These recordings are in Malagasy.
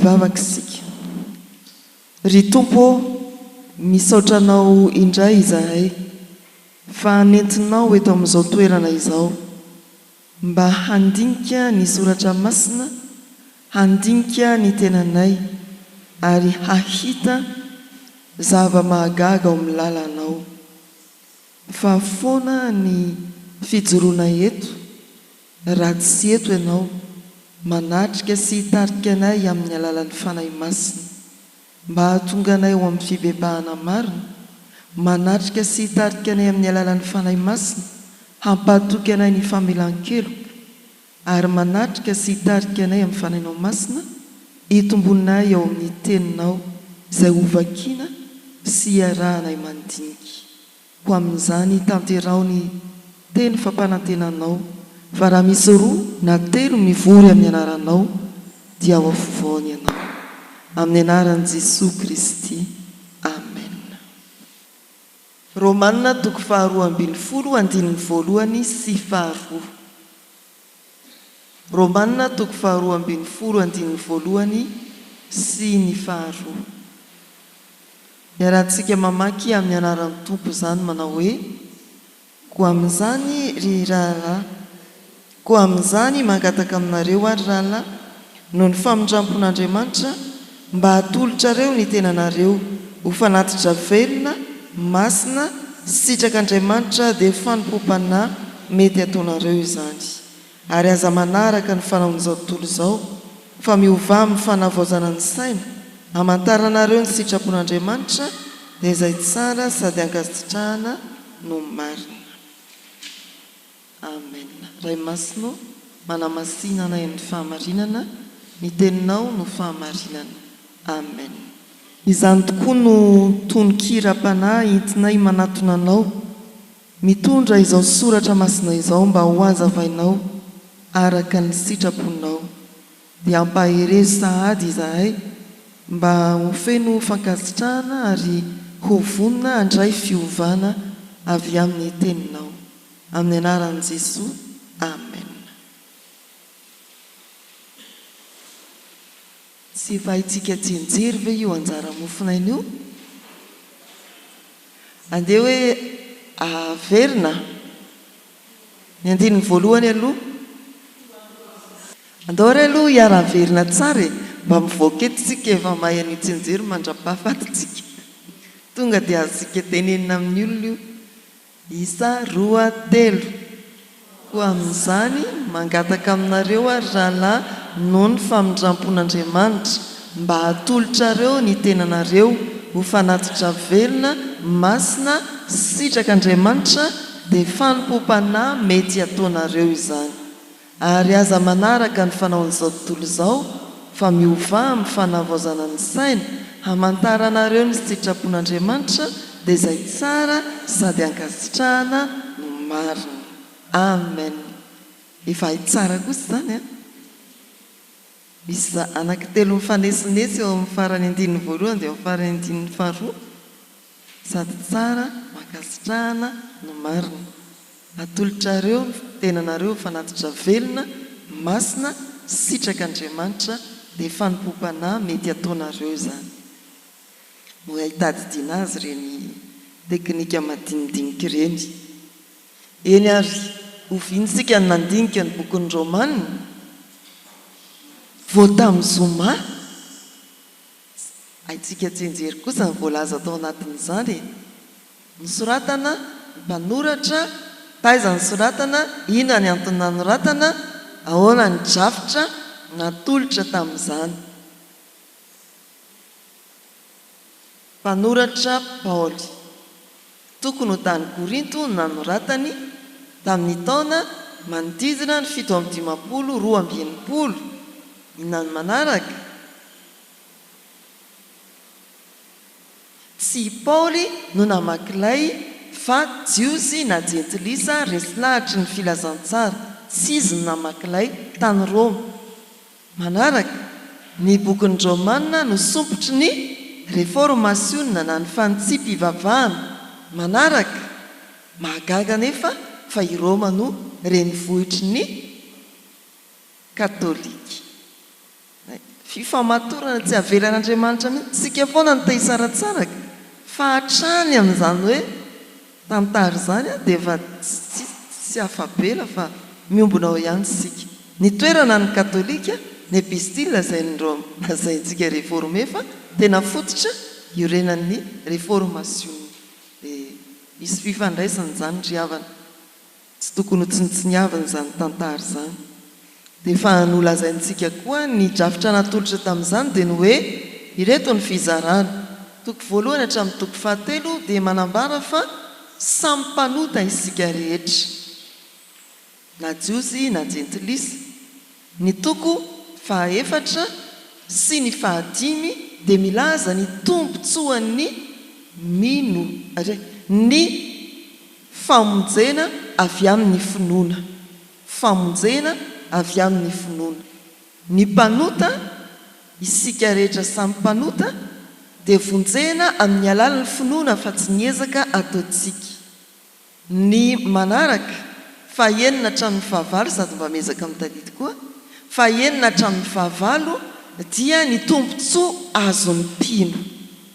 mivavaka isika. Ry Tompo, misaotranao indray izahay fa nentinao eto amin'izao toerana izao mba handinika ny soratra masina, handinika ny tenanay ary hahita zava-mahagaga ao amin'ny lalanao. Fa foana ny fijoroana eto raha tsy eto ianao manatrika sy hitarika anay amin'ny alalan'ny fanahy masina mba hahatonga anay ho amin'ny fibebahana marina, manatrika sy hitarika anay amin'ny alalan'ny fanahy masina hampahatoky anay ny famelan-keloko, ary manatrika sy hitarika anay amin'ny fanahinao masina hitombonay ao amin'ny teninao izay hovakiana sy hiarahanay mandinika. Ho amin'izany tanterao ny teny fampanantenanao, fa raha misy roa na telo mivory amin'ny anaranao dia ao afovoany ianao. Amin'ny anaran'i Jesosy Kristy. Amen. Romanina 12:1 sy 2. Romanina 12:1 sy ny 2. Iarahantsika mamaky amin'ny anaran'ny Tompo izany manao hoe: koa amin'izany ry raharaha, koa amin'izany mangataka aminareo ary rahalahy noho ny famindrampon'Andriamanitra mba hatolotra reo ny tenanareo ho fanatitra velona, masina, sitrak'Andriamanitra dia fanompoam-panahy mety ataonareo izany. Ary aza manaraka ny fanaon'izao tontolo izao fa miova amin'ny fanavaozana ny saina, hamantaranareo ny sitrapon'Andriamanitra dia izay tsara sady ankasitrahana no marina. Amen. Ray masino manamasina anay amin'ny fahamarinana, ny teninao no fahamarinana. Amen. Izany tokoa no tononkira-panahy entinay manatona anao mitondra izao soratra masina izao mba ho hazavainao araka ny sitraponao, dia ampaherezy sahady izahay mba ho feno fankasitrahana ary ho vonona handray fiovana avy amin'ny teninao. Amin'ny anaran'i Jesosy. Amen. Tsy vahintsika tsenjery ve io anjara mofinaina io? Andeha hoe averina ny andininy voalohany aloha. Andao re aloha hiara-verina tsara e, mba mivoaketitsika efa mahay an'io tsenjery mandra-pahafatitsika. Tonga dia azontsika tenenina amin'ny olona io. 1, 2, 3. Koa amin'izany mangataka aminareo ary rahalahy noho ny famindrampon'Andriamanitra mba hatolotrareo ny tenanareo ho fanatitra velona, masina, sitrak'Andriamanitra dia fanompoam-panahy mety ataonareo izany. Ary aza manaraka ny fanaon'izao tontolo izao fa miova amin'ny fanavaozana ny saina, hamantaranareo ny sitrapon'Andriamanitra dia izay tsara sady ankasitrahana no marina. Amen. Efa tsara kosa izany a. Misy anankitelo mifanesinesy eo amin'ny farany andininy voalohany dia amin'ny farany andininy faharoa, sady tsara mankasitrahana no marina. Atolotrareo ny tenanareo fanatitra velona, masina, sitrak'Andriamanitra dia fanompoam-panahy mety ataonareo izany. No ahitadidiana azy ireny teknika madinidinika ireny. Eny ary oviantsika ny nandinika ny bokin'ny Romanina vao tamin'ny zoma. Haitsika tsenjery kosa ny voalaza tao anatin'izany. Nisoratana mpanoratra, taiza ny soratana, ina ny antony nanoratana, ahoana ny drafitra natolotra tamin'izany. Mpanoratra Paoly, tokony ho tany Korinto nanoratany tamin'ny taona manodidina ny 750. Inona ny manaraka? Tsy Paoly no namakilay fa Jiosy na Jentilisa resy lahitry ny filazantsara, tsy izy no namakilay tany Roma. Manaraka ny bokin'ny Romanina no sompotry ny reformasiona na ny fanitsipivavahana. Manaraka mahagaga nefa fa i Roma no renivohitry ny katolika. fifamatorana tsy avelan'Andriamanitra mihitsy sika foana ny tahisaratsaraka fa hatrany amin'izany hoe tantara zany dia efa tsy afabela fa miombona ao ihany sika. Ny toerana ny katolika ny epistile lazaintsika réformé fa tena fototra iorenan'ny réformation. Dia misy fifandraisana zany ry havana, tsy tokony ho tsinitsiniavana zany tantara zany. Dia fa nolazaintsika koa ny drafitra natolotra tamin'izany dia ny hoe ireto ny fizarana toko voalohany hatramin'ny toko fahatelo dia manambara fa samy mpanota isika rehetra na jiosy na jentilisa. Ny toko fahaefatra sy ny fahadimy dia milaza ny tombontsoan'ny ny famonjena avy amin'ny finoana. Famonjena avy amin'ny finoana. Ny mpanota, isika rehetra samy mpanota dia vonjena amin'ny alalan'ny finoana fa tsy niezaka ataontsika. Ny manaraka fahaenina hatramin'ny fahavalo sady mba mezaka mitadidy koa, fahaenina hatramin'ny fahavalo dia ny tombontsoa azon'ny mpino,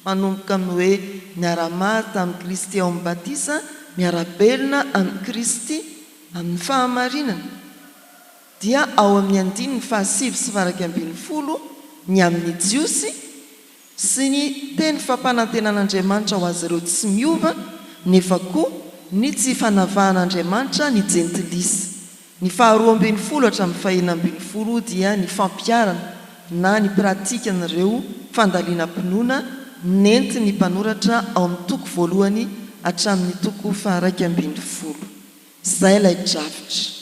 manomboka amin'ny hoe miara-maty amin'ny Kristy ao amin'ny batisa, miara-belona amin'ny Kristy amin'ny fahamarinana. Dia ao amin'ny andiny ny fahasivy sy faraka ambin'ny folo ny amin'ny jiosy sy ny teny fampanantenan'Andriamanitra ho azy ireo tsy miova, nefa koa ny tsy fanavahan'Andriamanitra ny jentilisa. Ny faharoa ambin'ny folo hatramin'ny fahaenina ambin'ny folo dia ny fampiarana na ny pratikan'ireo fandaliana-pinoana nenty ny mpanoratra ao amin'ny toko voalohany hatramin'ny toko faharaiky ambin'ny folo. Izay ilay drafitra.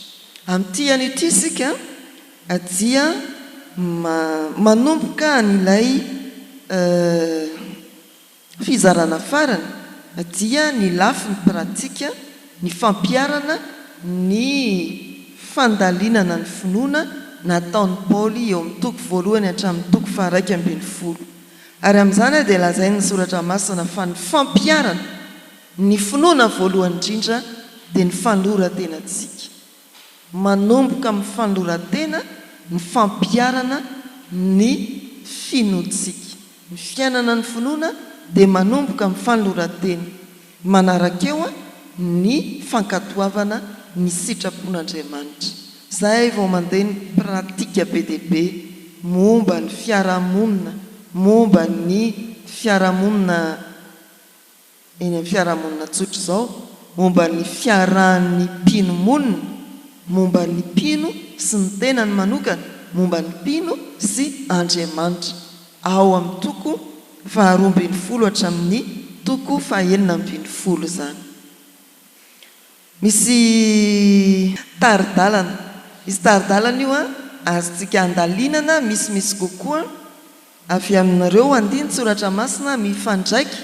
Amin'ity an'ity isika dia manomboka n'ilay fizarana farany dia ny lafy ny pratika, ny fampiarana, ny fandalinana ny finoana nataon'ny Paoly eo amin'ny toko voalohany hatramin'ny toko faharaiky ambin'ny folo. Ary amin'izany dia lazainy ny soratra masina fa ny fampiarana ny finoana voalohany indrindra dia ny fanoratenantsika. Manomboka amin'ny fanoratena ny fampiarana ny finoantsika. Ny fiainana ny finoana dia manomboka amin'ny fanoratena. Manarak'eo ny fankatoavana ny sitrapon'Andriamanitra. Izay vao mandeha ny pratika be dia be momba ny fiarahamonina, momba ny fiarahamonina eny amin'ny fiarahamonina tsotra izao, momba ny fiarahan'ny mpinomonina, momba ny mpino sy ny tenany manokana, momba ny mpino sy Andriamanitra. Ao amin'ny toko faharoa ambin'ny folo hatramin'ny toko fahaenina ambin'ny folo zany. Misy taridalana. Izy taridalana io azontsika andalinana misimisy kokoa avy aminareo andiny soratra masina mifandraiky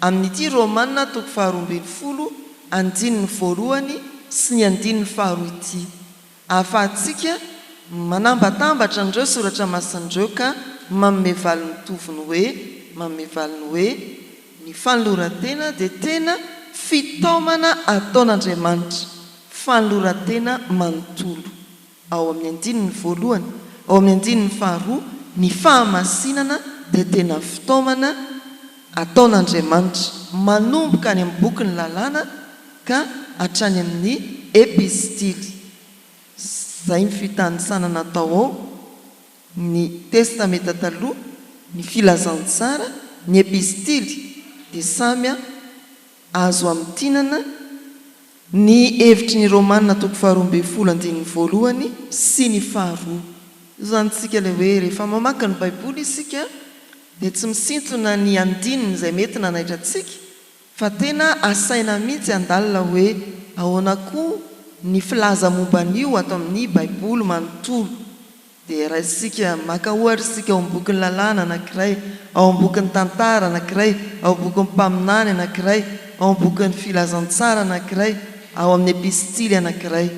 amin'ity Romanina toko faharoa ambin'ny folo andininy voalohany sy ny andininy faharoa ity. Ahafahantsika manambatambatra an'ireo soratra masin'ireo ka manome valiny toviny hoe ny fanolorantena dia tena fitaomana ataon'Andriamanitra, fanolorantena manontolo. Ao amin'ny andininy voalohany, ao amin'ny andininy faharoa, ny fahamasinana dia tena fitaomana ataon'Andriamanitra, manomboka any amin'ny boky ny lalàna ka hatrany amin'ny epistily. Izay ny fitanisanana atao ao, ny testamenta taloha, ny filazantsara, ny epistily dia samy azo amintinana ny hevitry ny Romanina toko faharoa ambin'ny folo andininy voalohany sy ny faharoa. Io zany tsika ilay hoe rehefa mamaky ny Baiboly isika dia tsy misintona ny andininy izay mety nanaitra antsika fa tena asaina mihitsy andalina hoe ahoana koa ny filaza momba an'io ato amin'ny Baiboly manontolo. Dia raha isika maka ohatra isika ao amin'ny bokin'ny lalàna anankiray, ao amin'ny bokin'ny tantara anankiray, ao amin'ny bokin'ny mpaminany anankiray, ao amin'ny bokin'ny filazantsara anankiray, ao amin'ny epistily anankiray,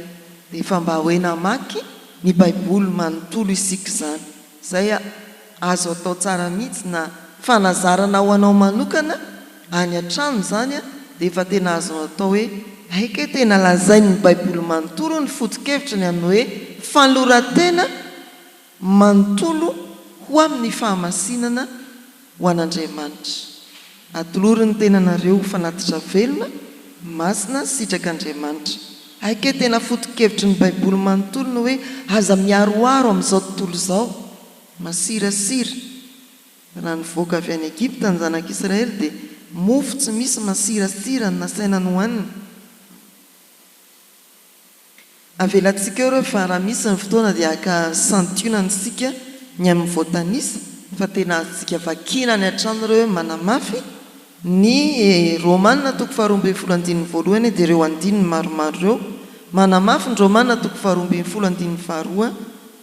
dia efa mba hoe namaky ny Baiboly manontolo isika izany. Izay azo atao tsara mihitsy na fanazarana ho anao manokana any an-trano izany dia efa tena azo atao hoe aika tena lazainy ny Baiboly manontolo ny foto-kevitra ny amin'ny hoe fanolorantena manontolo ho amin'ny fahamasinana ho an'Andriamanitra. Atoloriny tenanareo fanatitra velona masina sitrak'Andriamanitra. Aike tena foto-kevitry ny baiboly manontolo no hoe aza miaroaro amin'izao tontolo izao, masirasira. Raha nivoaka avy any Egipta ny zanak'Israely dia mofo tsy misy masirasira ny nasaina ny hohanina. Avelantsika eo ireo fa raha misy ny fotoana dia aka santionantsika ny amin'ny voatanisa fa tena azontsika vakina ny an-trano ireo manamafy ny Romanina toko faharoa ambin'ny folo andininy voalohany dia ireo andininy maromaro ireo. Manamafy ny Romanina toko faharoa ambin'ny folo andininy faharoa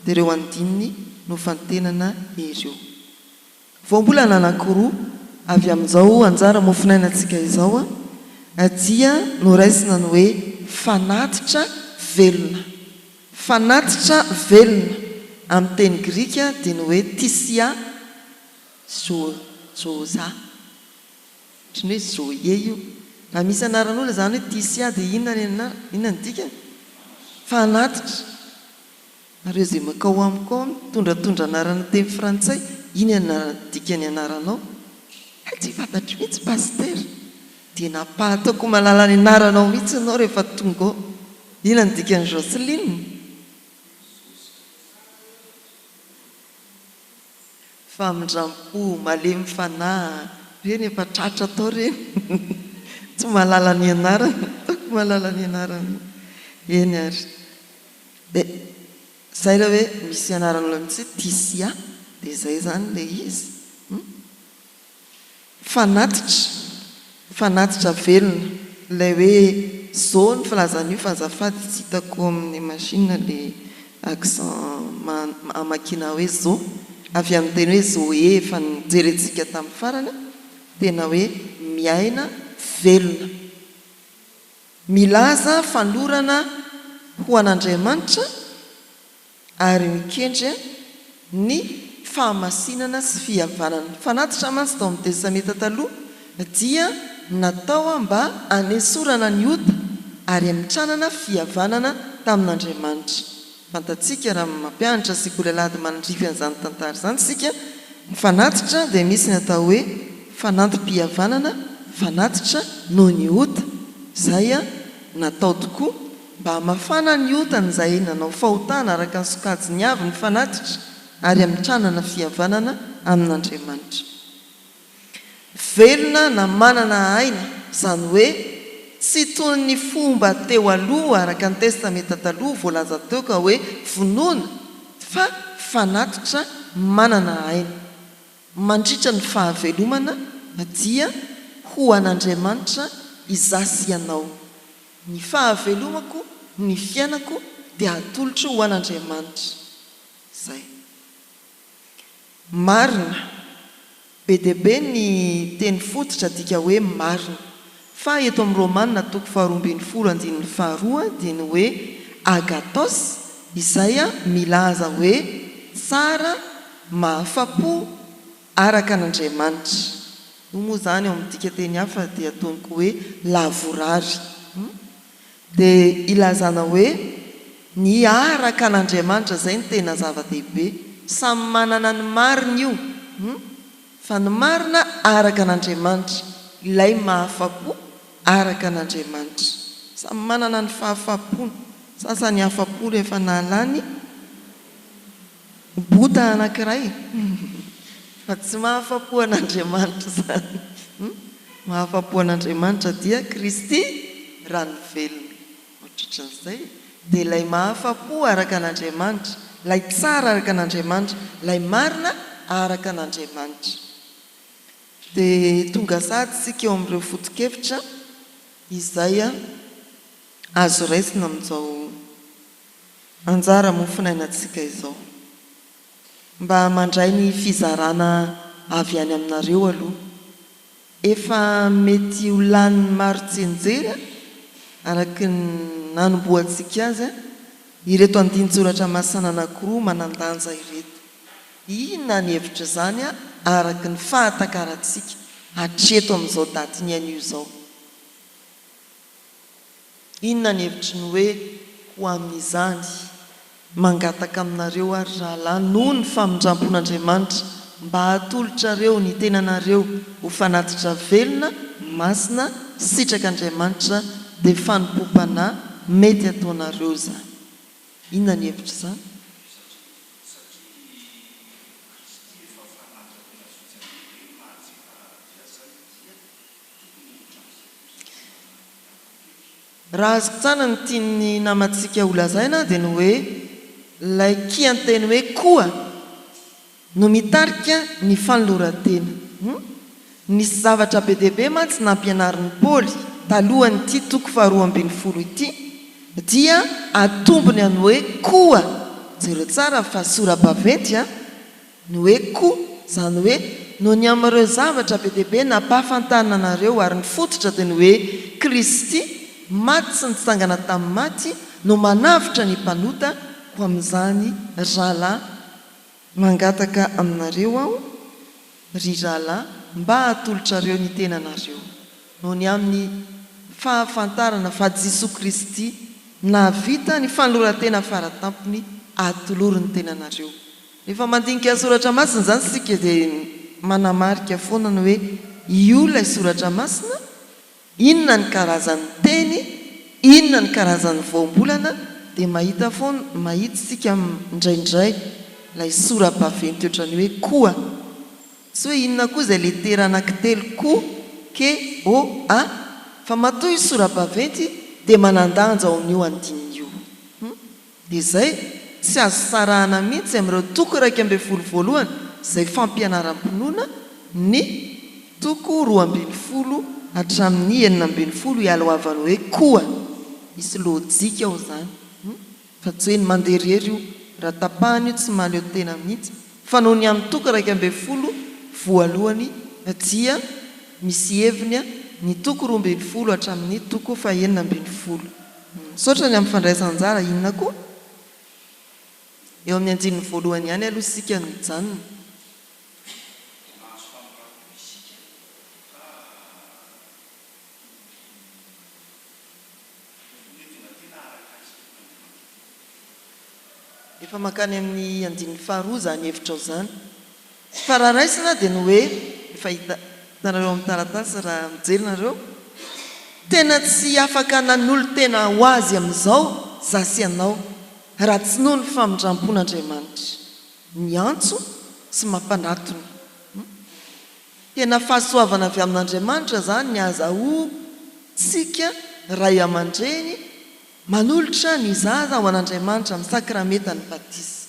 dia ireo andininy no fantenana ireo. Voambolana anankiroa avy amin'izao anjara mofinainantsika izao dia noraisina ny hoe fanatitra velona. Fanatitra velona amin'ny teny grika dia ny hoe tisia zoza. Ohatran'ny hoe zoye io. Raha misy anaran'olona izany hoe tisia dia inona ny dikany? Fanatitra. Nareo izay makao amiko ao tondratondra anarana teny frantsay, inona ny dikany anaranao? Tsy fantatro mihitsy paster. Dia napahataoko malala ny anaranao mihitsy ianao rehefa tonga ao. Inona ny dikany Joseline? Famindrampo, malemy fanahy, reny efa tratra tao reny. Tsy malala ny anarana, taoko malala ny anarana. Eny ary. Dia izay raha hoe misy anaran'olona mihitsy tisia, dia izay zany ilay izy. Fanatitra, fanatitra velona. Ilay hoe zao ny filazan'io fa azafady tsy hitako amin'ny machine ilay accent amakiana hoe zao. Avy amin'ny teny hoe zoe efa nijerentsika tamin'ny farany, tena hoe miaina velona. Milaza fanorana ho an'Andriamanitra ary mikendry ny fahamasinana sy fihavanana. Fanatitra mantsy tao amin'ny Tesalônika taloha dia natao mba hanesorana ny ota ary hamitranana fihavanana tamin'Andriamanitra. Fantatsika raha mampianatra sekoly alahady manandrify an'izany tantara izany sika, fanatitra dia misy ny atao hoe fanatim-pihavanana, fanatitra noho ny ota. Izay natao tokoa mba hamafana ny otany izay nanao fahotana araka ny sokajiny avy ny fanatitra ary hamitranana fihavanana amin'Andriamanitra. Velona na manana aina, izany hoe tsy toy ny fomba teo aloha araka ny testamenta taloha voalaza teo ka hoe vonoana, fa fanatitra manana aina. Mandritra ny fahavelomana dia ho an'Andriamanitra izasy ianao. Ny fahavelomako, ny fiainako dia atolotra ho an'Andriamanitra. Zay. Marina. Be dia be ny teny fototra dika hoe marina. Fa eto amin'ny Romanina toko faharoa ambin'ny folo andininy faharoa dia ny hoe agatos, izay milaza hoe tsara, mahafa-po araka an'Andriamanitra. Io moa izany ao amin'ny dika teny hafa dia ataoniko hoe lavorary. Dia ilazana hoe ny araka an'Andriamanitra izay ny tena zava-dehibe. Samy manana ny marina io. Fa ny marina araka an'Andriamanitra, ilay mahafa-po araka an'Andriamanitra. Samy manana ny fahafa-pony. Sasany hafa-po rehefa nahalany bota anankiray. Fa tsy mahafa-po an'Andriamanitra zany. Mahafa-po an'Andriamanitra dia Kristy rano velona. Ohatran'izay. Dia ilay mahafa-po araka an'Andriamanitra, ilay tsara araka an'Andriamanitra, ilay marina araka an'Andriamanitra. Dia tonga sady sika eo amin'ireo foto-kevitra izay azo raisina amin'izao anjara mofinainantsika izao. Mba mandray ny fizarana avy any aminareo aloha. Efa mety ho lanin'ny maro tsenjera araka ny nanomboantsika azy ireto andinin-tsoratra masana anankiroa manandanja ireto. Inona ny hevitra izany araka ny fahatakarantsika hatreto amin'izao daty ny anio izao. Inona ny hevitry ny hoe ho amin'izany mangataka aminareo ary rahalahy noho ny famindrampon'Andriamanitra mba hatolotrareo ny tenanareo ho fanatitra velona masina sitraka Andriamanitra dia fanompom-panahy mety ataonareo zany. Inona ny hevitra izany? Raha azoko tsara ny tiany namantsika holazaina dia ny hoe ilay kianteny hoe koa no mitarika ny fanoloran-tena. Nisy zavatra be dia be mantsy nampianarin'ny Paoly talohany'ity toko faharoa ambin'ny folo ity dia atombony any hoe koa. Jereo tsara fa sora-baventy ny hoe koa zany hoe no ny amin'ireo zavatra be dia be nampahafantarina anareo ary ny fototra dia ny hoe Kristy maty sy nitsangana tamin'ny maty no manavitra ny mpanota ho amin'izany rahalahy mangataka aminareo aho ry rahalahy mba hatolotrareo ny tenanareo no ny amin'ny fahafantarana fa Jesosy Kristy navita ny fanoloran-tena faratampony atoloro ny tenanareo. Rehefa mandinika soratra masina zany sika dia manamarika foana ny hoe io ilay soratra masina, inona ny karazan'ny teny, inona ny karazan'ny voambolana, dia mahita foana mahita sika indraindray ilay sora-baventy ohatran'ny hoe koa. Tsy hoe inona koa izay letera anankitelo ko, ke, o, a, fa matoa sora-baventy dia manandanja ao amin'io andininy io. Dia izay tsy azo sarahana mihitsy amin'ireo toko 2:12 voalohany izay fampianaram-pinoana ny toko 2:12 hatramin'ny 4:12 hialohavana hoe koa. Misy lojika ao zany. Fa tsy hoe ny manderery io raha tapahany io tsy mahaleo tena mihitsy. Fa noho ny amin'ny toko 2:12 voalohany dia misy heviny ny toko 2:12 hatramin'ny toko 4:12. Saotra ny amin'ny fandraisan-jara inona koa? Eo amin'ny andininy voalohany ihany aloha sika no mijanona. Efa makany amin'ny andininy faharoa zany hevitra ao zany. Fa raha raisina dia ny hoe efa hitanareo amin'ny taratasy raha mijery nareo tena tsy afaka nanolo tena ho azy amin'izao zasy ianao raha tsy noho ny famindrampon'Andriamanitra ny antso sy mampanatony. Tena fahasoavana avy amin'Andriamanitra zany ny azahoantsika ray aman-dreny manolotra ny zaza ho an'Andriamanitra amin'ny sakramentany batisa.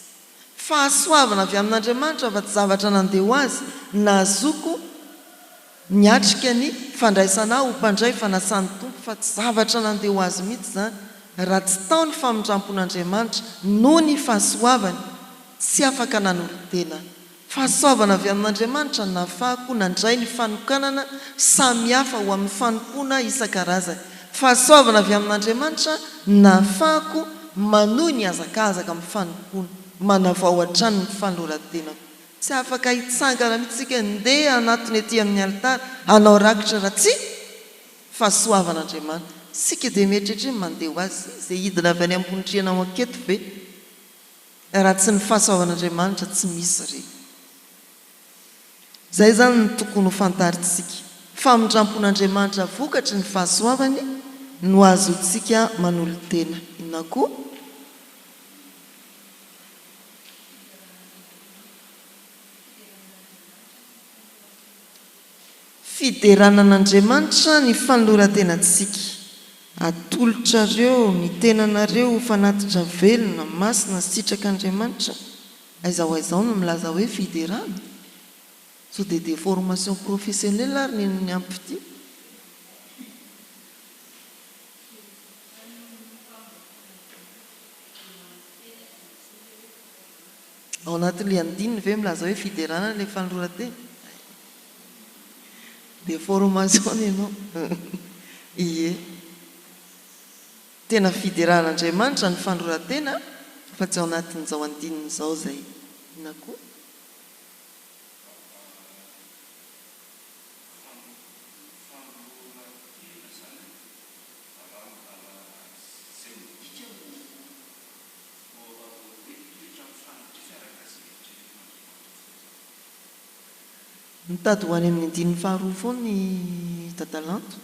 Fahasoavana avy amin'Andriamanitra fa tsy zavatra nandeha ho azy nazoko niatrika ny fandraisana ho mpandray fanasan'ny tompo fa tsy zavatra nandeha ho azy mihitsy zany raha tsy tao ny famindrampon'Andriamanitra noho ny fahasoavany tsy afaka nanolo tena. Fahasoavana avy amin'Andriamanitra nafahako nandray ny fanokanana samihafa ho amin'ny fanompoana isan-karazany. Fahasoavana avy amin'Andriamanitra nafahako manohy ny azakazaka amin'ny fanompoana manavao hatrany ny fanoloran-tena. Tsy afaka hitsangana mihitsika ndeha anatiny ety amin'ny alitara hanao rakitra raha tsy fahasoavan'Andriamanitra. Sika dia mieritreritra mandeha ho azy izay hidina avy any ambonitriana ao aketo ve raha tsy ny fahasoavan'Andriamanitra tsy misy reny. Izay zany ny tokony ho fantaritsika. Famindrampon'Andriamanitra vokatry ny fahasoavany no azotsika manolo tena. Inona koa? Fideranan'Andriamanitra ny fanoloran-tenantsika. Atolotrareo ny tenanareo ho fanatitra velona masina sitraka Andriamanitra. Aiza ho aizao no milaza hoe fiderana. So dia déformation professionnelle ary ny ampity. Ao anatin'ilay andininy ve milaza hoe fiderana ilay fanoloran-tena? Déformation ianao. Ie. Tena fideran'Andriamanitra ny fanoloran-tena fa tsy ao anatin'izao andininy izao zay. Inona koa? mitady ho any amin'ny andininy faharoa foa ny dadalanto.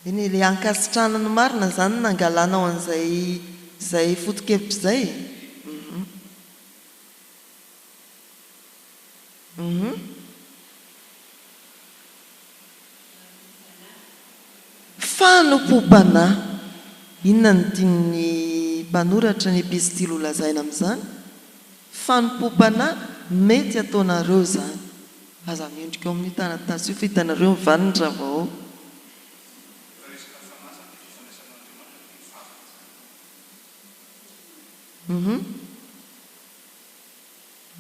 eny le ankasitranany marina zany nangalanao an'izay foto-kevitra izay. Fanompom-panahy, inona ny tian'ny mpanoratra ny epistily ho lazaina amin'izany? Fanompom-panahy mety ataonareo zany. Aza miendrika eo amin'ny tanatasy io fa hitanareo mivalinitra avao.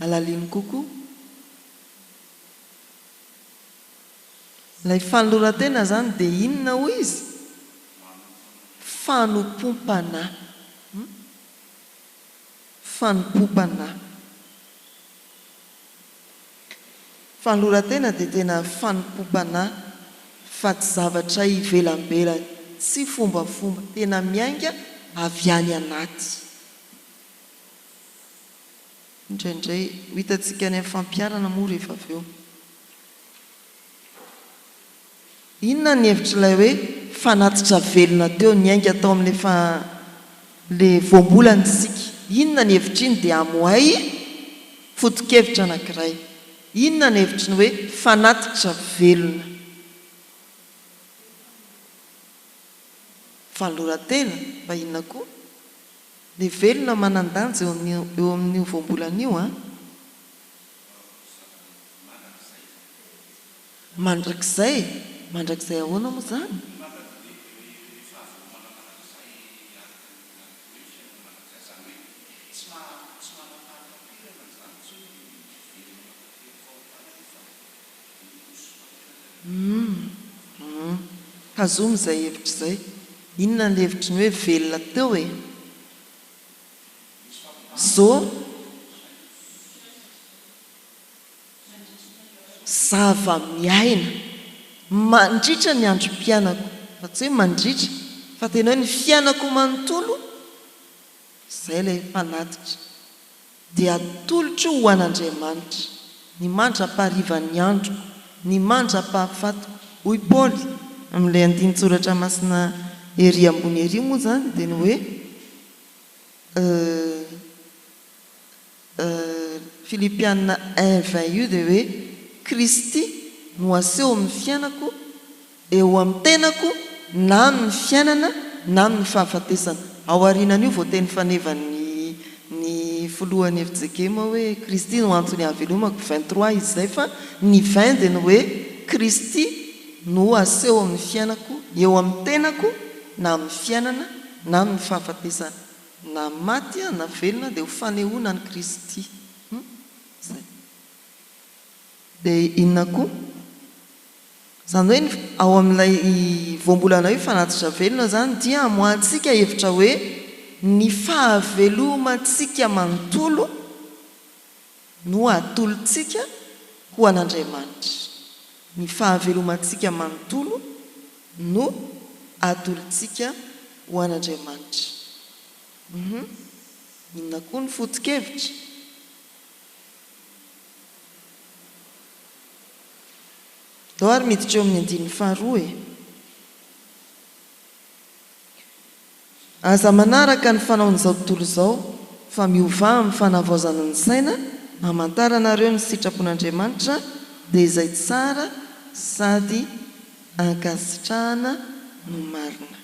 Alaliny kokoa. Ilay fanoloran-tena zany dia inona hoy izy? Fanompom-panahy. Fanompom-panahy. Fanoloran-tena dia tena fanompom-panahy, fa tsy zavatra ivelambelany, tsy fombafomba, tena miainga avy any anaty. Indraindray ho hitantsika any amin'ny fampiarana moa rehefa avy eo. Inona ny hevitr'ilay hoe fanatitra velona teo niainga tao amin'le voambolana isika? Inona ny hevitriny dia amohay foto-kevitra anankiray? Inona ny hevitry ny hoe fanatitra velona? Fanoloran-tena fa inona koa? Dia velona manan-danja eo amin'io voambolana io. Mandrakizay ahoana moa zany? Hazomy izay hevitra izay. Inona ny hevitry ny hoe velona teo e? Zava-miaina mandritra ny androm-piainako, fa tsy hoe mandritra fa tena hoe ny fiainako manontolo, izay ilay mpanatitra dia atolotra ho an'Andriamanitra, ny mandra-paharivan'ny androko, ny mandra-pahafatoko. Hoy Paoly amin'ilay andiny tsoratra masina ery ambony ery moa zany dia ny hoe Philippiana 1:20 io dia hoe Kristy no aseho amin'ny fiainako, eo amin'ny tenako, na amin'ny fiainana na amin'ny fahafatesana. Ao aorianan'io vao teny fanevany ny folohan'ny FJKM hoe Kristy no antony havelomako, 23 izy izay, fa ny 20 dia ny hoe Kristy no aseho amin'ny fiainako, eo amin'ny tenako, na amin'ny fiainana na amin'ny fahafatesana. Na maty na velona dia ho fanehoana ny Kristy. Dia inona koa? Zany hoe ao amin'ilay voambolana io fanatitra velona zany dia amoahantsika hevitra hoe ny fahavelomantsika manontolo no atolontsika ho an'Andriamanitra. Ny fahavelomantsika manontolo no atolontsika ho an'Andriamanitra. Inona koa ny foto-kevitra? Dao ary miditra eo amin'ny andininy faharoa e. Aza manaraka ny fanaon'izao tontolo izao fa miova amin'ny fanavaozana ny saina, hamantaranareo ny sitrapon'Andriamanitra dia izay tsara sady ankasitrahana no marina.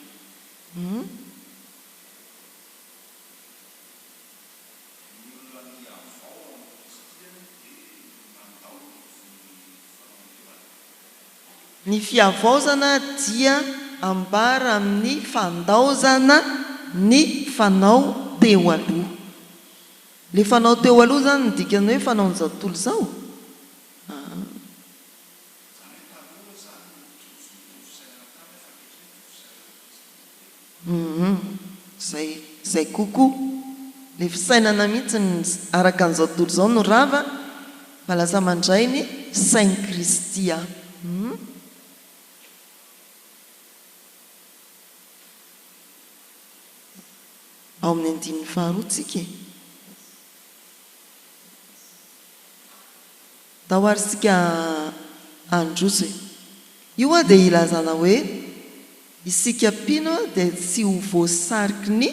Ny fiavaozana dia ambara amin'ny fandaozana ny fanao teo aloha. Le fanao teo aloha zany ny dikany hoe fanaon'izao tontolo izao. Zay kokoa. Le fisainana mihitsy araka an'izao tontolo izao no rava fa lasa mandray ny sain'i Kristy. Ao amin'ny andininy faharoa tsika. tahoarysika androso io a dia ilazana hoe isika pino dia tsy ho voasariky ny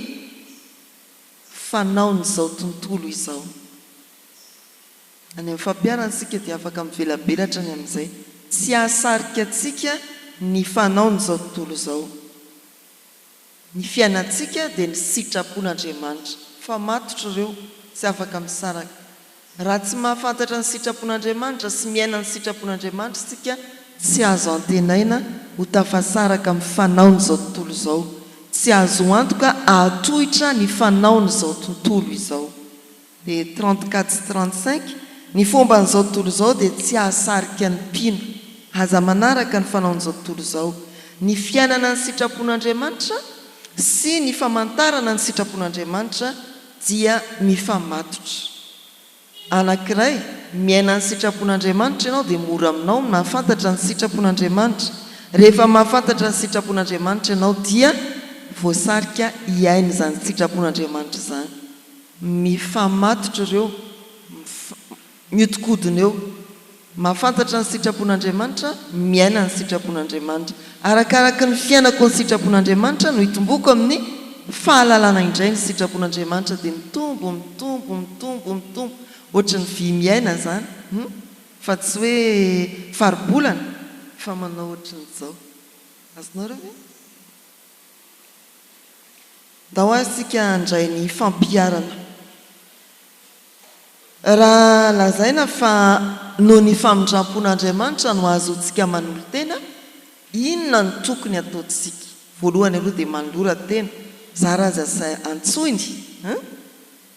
fanaony izao tontolo izao. Any amin'ny fampiaransika dia afaka mivelabelatra ny amin'izay tsy ahasarika atsika ny fanaony izao tontolo izao. Ny fiainantsika dia ny sitrapon'Andriamanitra fa matotra ireo tsy afaka misaraka. Raha tsy mahafantatra ny sitrapon'Andriamanitra sy miaina ny sitrapon'Andriamanitra sika tsy azo antenaina ho tafasaraka amin'ny fanaony izao tontolo izao, tsy azo antoka ahatohitra ny fanaony izao tontolo izao. Dia 34 sy 35 ny fomba n'izao tontolo izao dia tsy ahasarika ny mpino aza manaraka ny fanaony izao tontolo izao. Ny fiainana ny sitrapon'Andriamanitra sy ny famantarana ny sitrapon'Andriamanitra dia mifamatotra. Anankiray miaina ny sitrapon'Andriamanitra ianao dia mora aminao mahafantatra ny sitrapon'Andriamanitra. Rehefa mahafantatra ny sitrapon'Andriamanitra ianao dia voasarika hiaina izany sitrapon'Andriamanitra izany. Mifamatotra ireo, miodikodina eo. Mahafantatra ny sitrapon'Andriamanitra, miaina ny sitrapon'Andriamanitra. Arakaraka ny fiainako ny sitrapon'Andriamanitra no hitomboko amin'ny fahalalana indray ny sitrapon'Andriamanitra dia mitombo ohatra ny vy miaina zany, fa tsy hoe faribolana fa manao ohatran'izao. Azonao reo ve? Da ho asika handray ny fampiarana. Raha lazaina fa noho ny famindrampon'Andriamanitra no ahazoantsika manolo tena, inona ny tokony ataontsika? Voalohany aloha dia manolora tena, zaraza say antsoiny,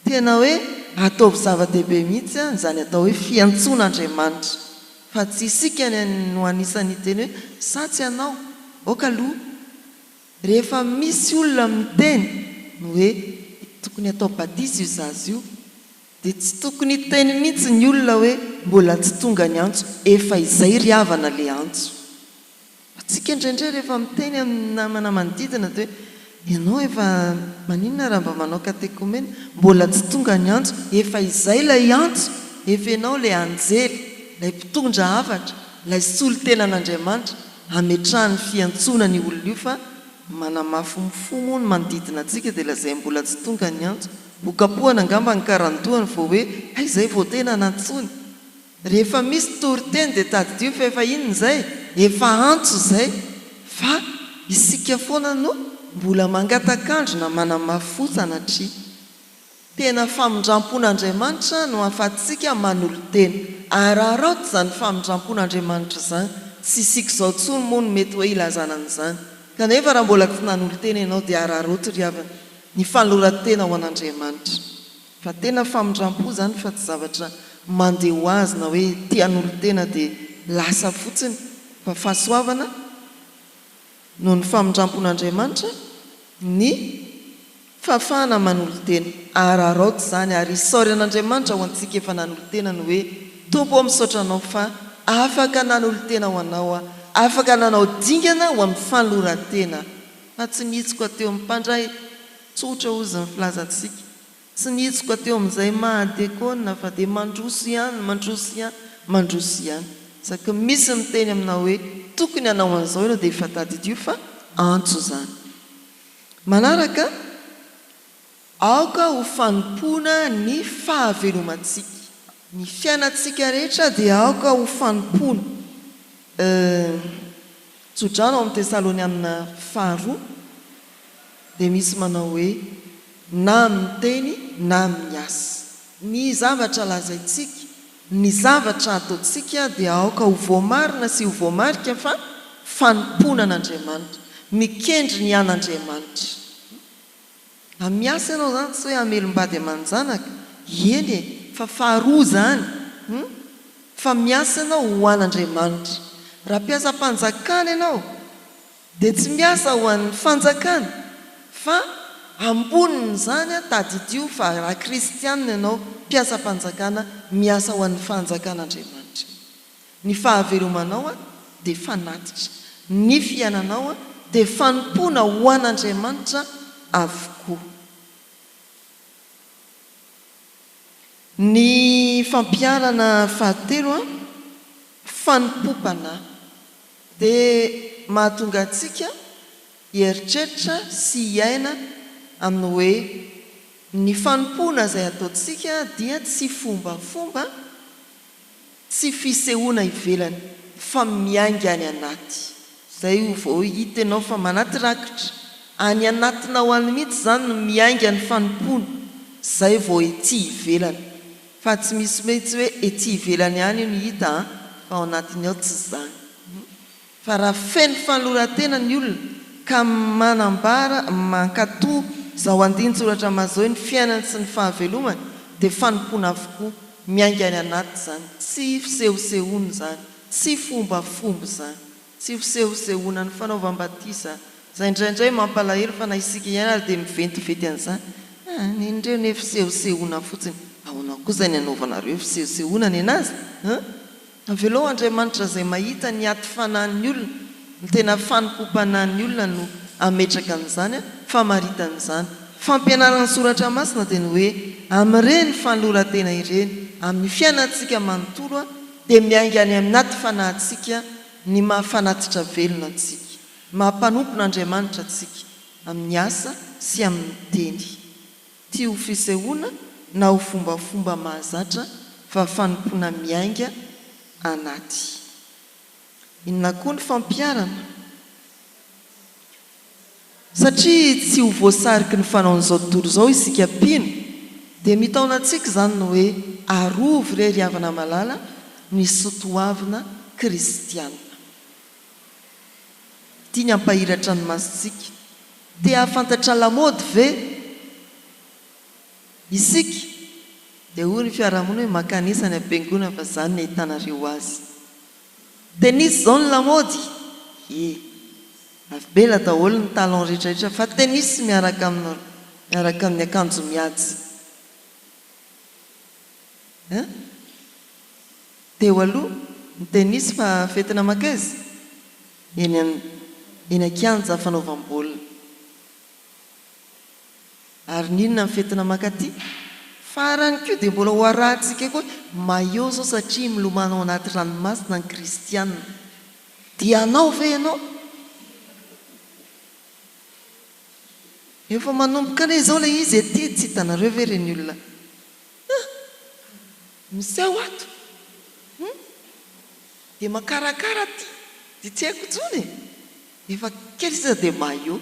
tena hoe ataovy zava-dehibe mihitsy izany atao hoe fiantson'Andriamanitra. Fa tsy isika no anisany teny hoe satsy ianao, oka aloha. Rehefa misy olona miteny no hoe tokony atao batisa io zaza io, dia tsy tokony teny mihitsy ny olona hoe mbola tsy tonga ny antso, efa izay ry havana le antso. Atsika indraindray rehefa miteny amin'ny namana manodidina dia hoe ianao efa maninona raha mba manao katekomena, mbola tsy tonga ny antso, efa izay ilay antso, efa ianao ilay anjely, ilay mpitondra hafatra, ilay solon-tenan'Andriamanitra, hametrahany fiantsona ny olona io fa manamafomofo moa ny manodidina antsika dia lazay mbola tsy tonga ny antso. Bokapohana angamba ny karantohany vao hoe izay vao tena nantsony. Rehefa misy toriteny dia tadidio fa efa inona izay, efa antso izay, fa isika foana no mbola mangatakandrona manamafo sanatria. Tena famindrampon'Andriamanitra no ahafahantsika manolo tena. Araraotra izany famindrampon'Andriamanitra izany, tsy isika izao tsony moa no mety hoe ilazana an'izany. Kanefa raha mbola tsy nanolo tena ianao dia araraotra ry havana ny fanoloran-tena ho an'Andriamanitra. Fa tena famindrampo izany fa tsy zavatra mandeha ho azy na hoe tian'olo tena dia lasa fotsiny, fa fahasoavana noho ny famindrampon'Andriamanitra ny fahafahana manolo tena. Araraotra izany ary isaory an'Andriamanitra ho antsika efa nanolo tena no hoe tompo ao misaotra anao fa afaka nanolo tena ho anao, afaka nanao dingana ho amin'ny fanoloran-tena. Fa tsy nihitsiko teo amin'ny mpandray, tsotra ozy ny filazantsika. Tsy nihitsiko teo amin'izay mahadekona fa dia mandroso ihany. Saky misy miteny aminao hoe tokony hanao an'izao ianao dia efa tadidio fa antso izany. Manaraka, aoka ho fanompoana ny fahavelomantsika. Ny fiainantsika rehetra dia aoka ho fanompoana. Tsodrano amin'ny Tesaloniana 2 dia misy manao hoe na miteny na miasa. Ny zavatra lazaintsika, ny zavatra ataontsika dia aoka ho voamarina sy ho voamarika fa fanompoana an'Andriamanitra, mikendry ny an'Andriamanitra. Miasa ianao izany tsy hoe hamelombady aman-janaka, eny fa faharoa izany, fa miasa ianao ho an'Andriamanitra. Raha mpiasa mpanjakana ianao dia tsy miasa ho an'ny fanjakana, fa amboniny izany tadidio fa raha kristianina ianao mpiasa mpanjakana, miasa ho an'ny fanjakan'Andriamanitra. Ny fahavelomanao dia fanatitra, ny fiainanao dia fanompoana ho an'Andriamanitra avokoa. Ny fampiarana fahatelo fanompopana dia mahatonga atsika hieritreritra sy hiaina amin'ny hoe ny fanompona izay ataontsika dia tsy fombafomba, tsy fisehoana ivelany, fa miainga any anaty. Izay vao hita ianao fa manaty rakitra, any anatinao any mihitsy izany no miainga ny fanompona, izay vao ety ivelany. Fa tsy misy metsy hoe ety ivelany ihany io ny hita, fa ao anatiny ao tsy izany. Fa raha feno fanoloran-tena ny olona ka manambara, mankatoa izao andinin-tsoratra mazao ny fiainany sy ny fahavelomany, dia fanompona avokoa, miainga any anaty izany, tsy fisehosehoana izany, tsy fombafomba izany, tsy fisehosehoana ny fanaovam-batisa. Izay indraindray mampalahelo fa na isika ihany ary dia miventiventy an'izany. Nindreo ny fisehosehoana fotsiny. Ahoana kosa ny anaovanareo fisehosehoana ny anazy? Avelao Andriamanitra izay mahita ny aty fanahin'ny olona, ny tena fanompompanan'ny olona no ametraka an'izany, famaritan'izany. Fampianaran'ny soratra masina dia ny hoe amin'ireny fanoloran-tena ireny, amin'ny fiainantsika manontolo dia miainga any anaty fanahintsika ny mahafanatitra velona antsika, mahampanompon'Andriamanitra antsika amin'ny asa sy amin'ny teny. Ty ho fisehoana na ho fombafomba mahazatra, fa fanompona miainga anaty. Inona koa ny fampiarana? Satria tsy ho voasariky ny fanaon'izao tontolo izao isika pino, dia mitaona antsika izany no hoe arovy irery havana malala ny sotoavina kristianina. Tia ny ampahiratra ny masontsika. Tia hafantatra lamody ve? Isika dia hoy ny fiarahamonina hoe makanisa ny am-piangonana fa izany ny ahitanareo azy. Tenisy izao ny lamody? Avela daholo ny talon rehetrarehetra, fa tenisy miaraka amin'ny akanjo mihatsy. Teo aloha ny tenisy fa fetina makaizy eny an-kianja fanaovam-baolina. Ary ninona ny fetina makaty? Farany koa dia mbola ho arahantsika koa maio zao satria milomanao anaty ranomasina ny kristianina. Dia anao ve ianao? Efa manomboka ane izao ilay izy ety, tsy hitanareo ve ireny olona? Misy ao ato. Dia makarakara ty, dia tsy haiko intsony. Efa kely sisa dia maio.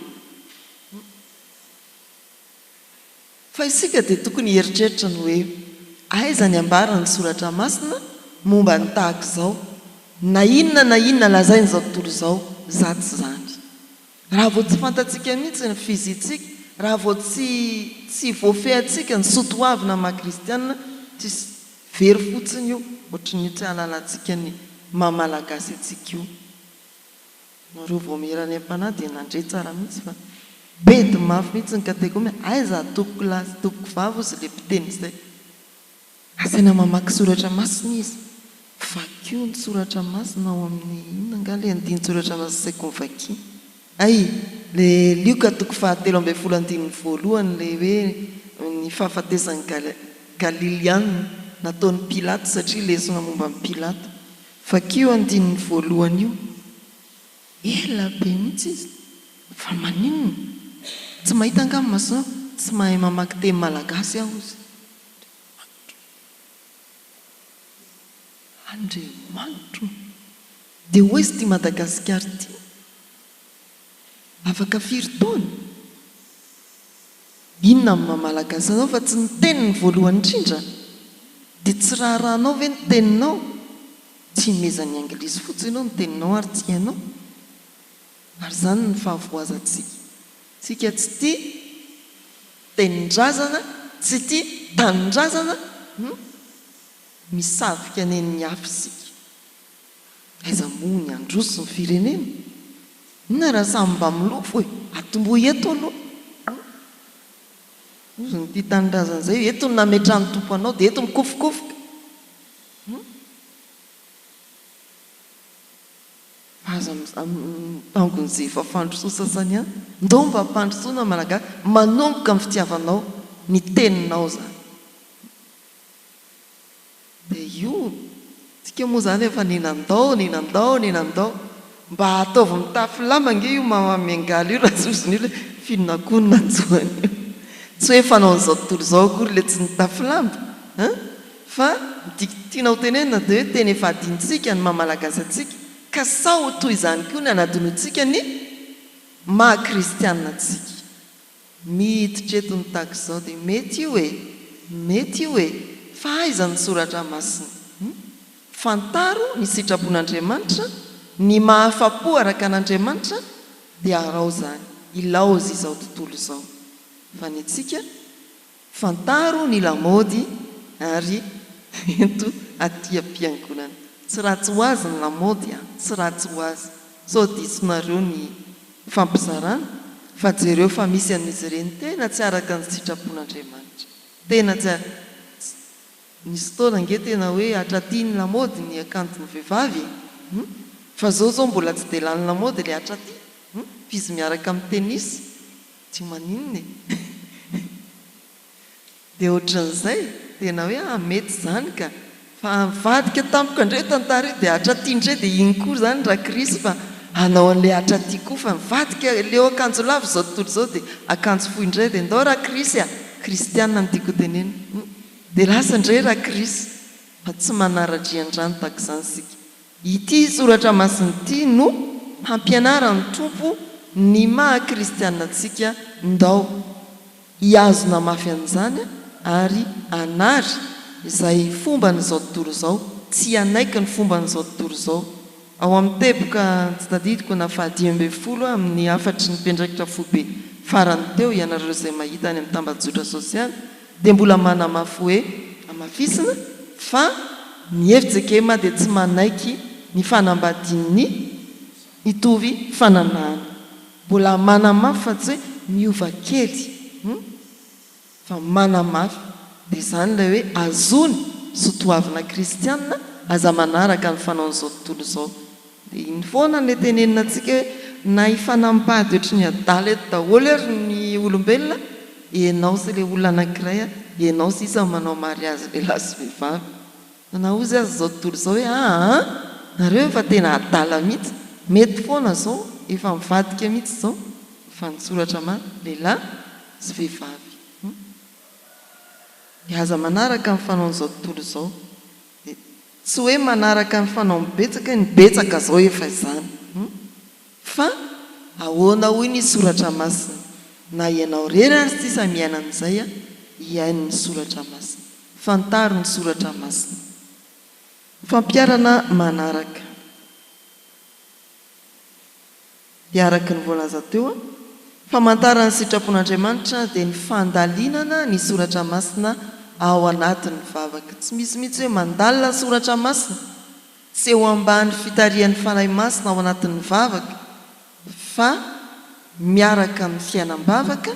Fa isika dia tokony hieritreritra ny hoe aiza ny ambarany soratra masina momba ny tahaka izao. Na inona lazainy izao tontolo izao, zaty izany. Raha vao tsy fantatsika mihitsy ny fizintsika, raha vao tsy voafehantsika ny sotoavina maha-kristianina, tsisy very fotsiny io, ohatran'io tsy halalantsika ny maha-malagasy antsika io. Nareo vao miherany am-panahy dia nandre tsara mihitsy fa bedy mafy mihitsy ny kategoria. Aiza atoko lasy, toko vavy ozy ilay mpiteny izay. Asaina mamaky soratra masina izy. Vakio ny soratra masina ao amin'ny inona nga ilay andiny soratra masina saiko ny vakia. Le Lioka toko 7:12 ilay hoe ny fahafatesan'ny Galiliana nataon'ny Pilato satria lesona momba ny Pilato. Vakio andin'ny voalohany io. Ela be mihitsy izy. Fa maninona? Tsy mahita angamba masonao, tsy mahay mamaky teny malagasy aho izy. Andriamanitra. Dia hoe izy ty Madagasikara ty. Afaka firy taona? Inona amin'ny maha-malagasy anao fa tsy ny teniny voalohany indrindra? Dia tsy rahanao ve ny teninao? Tsy mezan'ny anglisy fotsiny ianao ny teninao ary tsy hainao. Ary izany ny fahavoazantsika. Tsika tsy tia tenin-drazana, tsy tia tanin-drazana, misavika nen'ny hafa isika. Aiza moa ny androso ny firenena? Inona raha samy mba milofo hoe atombo eto aloha. Ozy ny tia tanin-drazana izay, eto ny nametrahany tompo anao dia eto mikofokofoka. Aza tangon'izay efa fandrosoa sasany ihany. Ndao mba hampandrosoana malagasy, manomboka amin'ny fitiavanao, ny teninao zany. Dia io, tsika tsika moa zany efa ninandao mba ataovy mitafy lamange io mamamiangaly io raha zoziny io le finonakony nanjoany io tsy hoe fanao an'izao tontolo izao akory le tsy nitafy lamba fa tiana ho tenenina dia hoe teny efa adintsika ny mamalagazy atsika ka sao toy izany koa ny anadinoantsika ny mahakristianina atsika miditra eto ny tahaka izao dia mety io hoe fa aizany soratra masina fantaro ny sitrapon'Andriamanitra ny mahafapo araka an'Andriamanitra dia arao zany ilaozy izao tontolo izao fa ny atsika fantaro ny lamaody ary ento aty am-piangonana tsy ratsy ho azy ny lamaody tsy ratsy ho azy sao disonareo ny fampizarana fa jereo fa misy amin'izy ireny tena tsy araka ny sitrapon'Andriamanitra tena tsy nisy fotoana ange tena hoe hatraty ny lamaody ny akanjony vehivavy fa zao mbola tsy dia lany lamaody le hatraty fizy miaraka amin'ny tenisy tsy maninona dia ohatran'izay tena hoe mety zany ka fa mivadika tampoka indray tantara io dia hatraty indray dia iny koa zany raha Krisy fa anao an'ilay hatraty koa fa mivadika leo akanjo lavo zao tontolo izao dia akanjo fohy indray dia ndao raha Krisy kristianina ny tiako tenena dia lasa indray raha Krisy fa tsy manara-drian-drano tahaka izany sika ity soratra masiny ity no hampianara ny tompo ny maha-kristianina antsika ndao hiazona mafy an'izany ary anary izay fomba n'izao tontolo izao tsy anaiky ny fomba n'izao tontolo izao ao amin'ny tepoka tsy tadidiko na fahadimy-ambin'ny-folo amin'ny afatry ny mpendraikitra fobe farany teo ianareo izay mahita any amin'ny tambajotra sosialy dia mbola manamafy hoe amafisina fa ny hevitsakema dia tsy manaiky ny fanambadian'ny itovy fananahana mbola manamafy fa tsy hoe miova kely fa manamafy dia zany ilay hoe azony sotoavina kristianina aza manaraka ny fanaon'izao tontolo izao dia iny foana nle tenenina antsika hoe na hifanambady ohatra ny adala eto daholo ary ny olombelona ianao sy ilay olona anankiray ianao sy isa manao mariazy lehilahy sy vehivavy na ozy azy zao tontolo izao hoe nareo efa tena adala mihitsy mety foana zao efa mivadika mihitsy zao fa nysoratra ma lehilahy sy vehivavy aza manaraka ny fanaon'izao tontolo izao dia tsy hoe manaraka ny fanao mibetsaka ny betsaka zao efa izany fa ahoana hoy ny soratra masina na ianao rery ary sisa miaina an'izay hiainy ny soratra masina fantaro ny soratra masina fampiarana manaraka dia araka ny voalaza teo famantara ny sitrapon'Andriamanitra dia ny fandalinana ny soratra masina ao anatin'ny vavaka tsy misy mihitsy hoe mandalina soratra masina tsy eo ambany fitarian'ny fanahy masina ao anatin'ny vavaka fa miaraka amin'ny fiainam-bavaka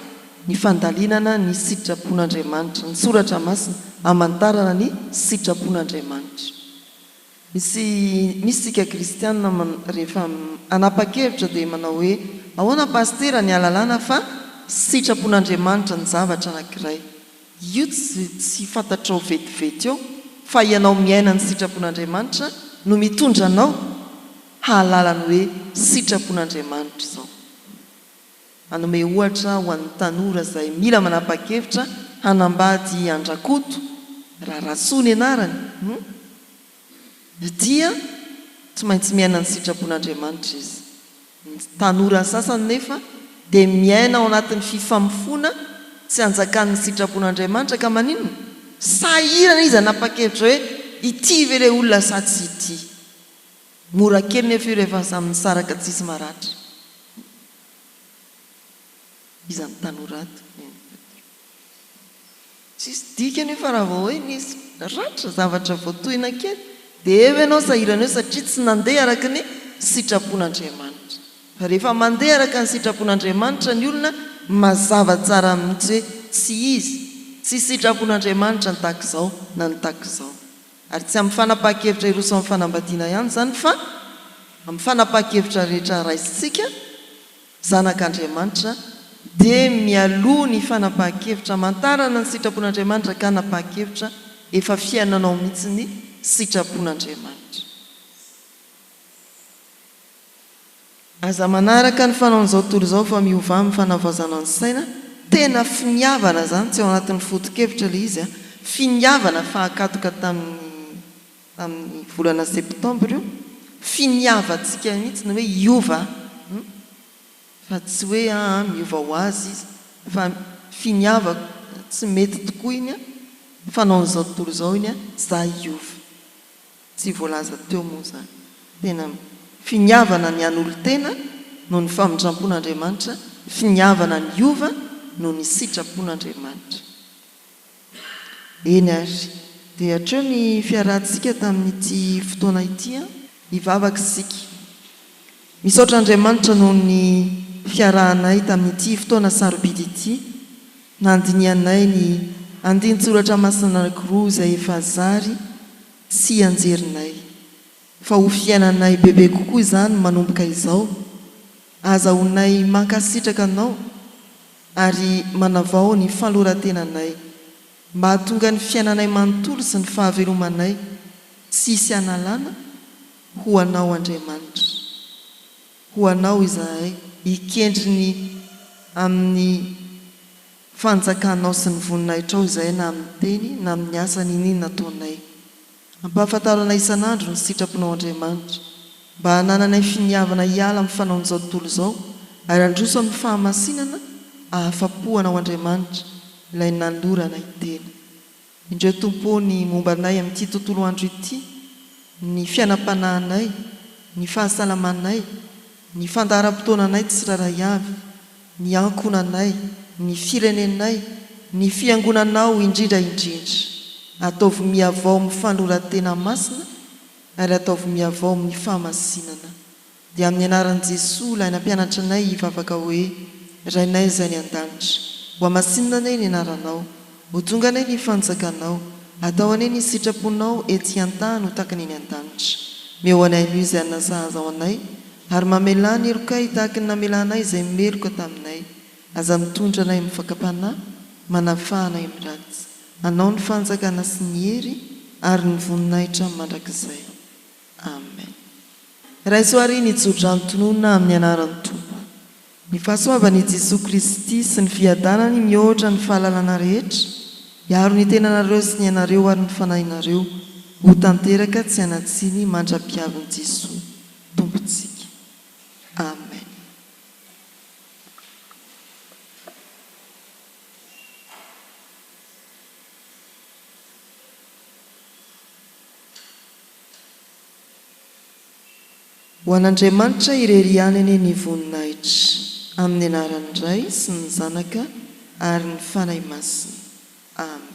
ny fandalinana ny sitrapon'Andriamanitra ny soratra masina hamantarana ny sitrapon'Andriamanitra misy sika kristianina rehefa anapa-kevitra dia manao hoe ahoana pastera ny alalana fa sitrapon'Andriamanitra ny zavatra anankiray io tsy fantatrao vetivety eo fa ianao miaina ny sitrapon'Andriamanitra no mitondra anao hahalalany hoe sitrapon'Andriamanitra izao anome ohatra ho an'ny tanora izay mila manapa-kevitra hanambady andrakoto raha rasoa ny anarany dia tsy maintsy miaina ny sitrapon'Andriamanitra izy ny tanora sasany nefa dia miaina ao anatin'ny fifamofona tsy anjakan'ny sitrapon'Andriamanitra ka maninona sahirana izy anapa-kevitra hoe ity ve ilay olona sa tsy ity mora kely nefa io rehefa samy saraka tsisy maratra izany tanorato tsisy dikany fa raha vao hoe nisy ratra zavatra voatohina kely dia eo ianao sahirana eo satria tsy nandeha araka ny sitrapon'Andriamanitra fa rehefa mandeha araka ny sitrapon'Andriamanitra ny olona mazava tsara mihitsy hoe tsy izy tsy sitrapon'Andriamanitra ny tahaka izao na ny tahaka izao ary tsy amin'ny fanapa-kevitra iroso amin'ny fanambadiana ihany zany fa amin'ny fanapa-kevitra rehetra raisitsika zanak'Andriamanitra dia mialoha ny fanapa-kevitra mantarana ny sitrapon'Andriamanitra ka napa-kevitra efa fiainanao mihitsy ny sitrapon'Andriamanitra aza manaraka ny fanaon'izao tontolo izao fa miova amin'ny fanavazana ny saina tena finiavana zany tsy ao anatin'ny foto-kevitra le izy a finiavana fahakatoka tamin'ny volana septambra io finiavantsika mihitsy ny hoe iova fa tsy hoe miova ho azy izy fa finiava tsy mety tokoa iny a fanaon'izao tontolo izao iny a za iova tsy voalaza teo moa zany tena finiavana ny an'olo-tena no ny famindrampon'Andriamanitra finiavana ny iova no ny sitrapon'Andriamanitra eny ary dia hatreo ny fiarahantsika tamin'ity fotoana ity a hivavaka isika misaotra Andriamanitra noho ny fiarahanay tamin'ity fotoana sarobidy ity nandinianay ny andin-tsoratra masina anankiroa izay efa zary sy anjerinay fa ho fiainanay bebe kokoa izany manomboka izao azahoanay mankasitraka anao ary manavao ny falorantenanay mba hahatonga ny fiainanay manontolo sy ny fahavelomanay tsy hisy analana ho anao Andriamanitra ho anao izahay ikendriny amin'ny fanjakanao sy ny voninahitrao izay na amin'ny teny na amin'ny asa ninina nataonay ampahafantaranay isan'andro ny sitraponao Andriamanitra mba hanananay finiavana hiala amin'ny fanaon'izao tontolo izao ary androso amin'ny fahamasinana ahafapoanao Andriamanitra ilay nalorana itena indreo tompony mombanay amin'ity tontolo andro ity ny fiainam-panahinay ny fahasalamanay ny fandaharam-potoananay tsy raray avy ny ankonanay ny firenenay ny fiangonanao indrindraindrindra ataovy miavao amin'ny fanoran-tena masina ary ataovy miavao amin'ny fahamasinana dia amin'ny anaran'i Jesosy ilay nampianatra anay hivavaka hoe rainay izay ny an-danitra ho amasinina anay ny anaranao ho tonga anay ny fanjakanao atao anay ny sitraponao ety an-tany ho takany ny an-danitra meo anay no izay anasahaza ao anay ary mamelany elokay tahaka ny namelanay izay meloka taminay aza mitondra anay amin'ny fakapanahy manafahanay miratsy anao ny fanjakana sy ny hery ary ny voninahitra mandrakizay amen raisoary ny jodrantonona amin'ny anaran'ny Tompo ny fahasoavan'i Jesosy Kristy sy ny fiadanany mihoatra ny fahalalana rehetra hiaro ny tenanareo sy ny anareo ary ny fanahinareo ho tanteraka tsy anatsiny mandra-piavin'i Jesosy Tompontsika amen. Ho an'Andriamanitra ireriany eny ny voninahitra amin'ny anaran'ny Ray sy ny Zanaka ary ny fanahy masina amen.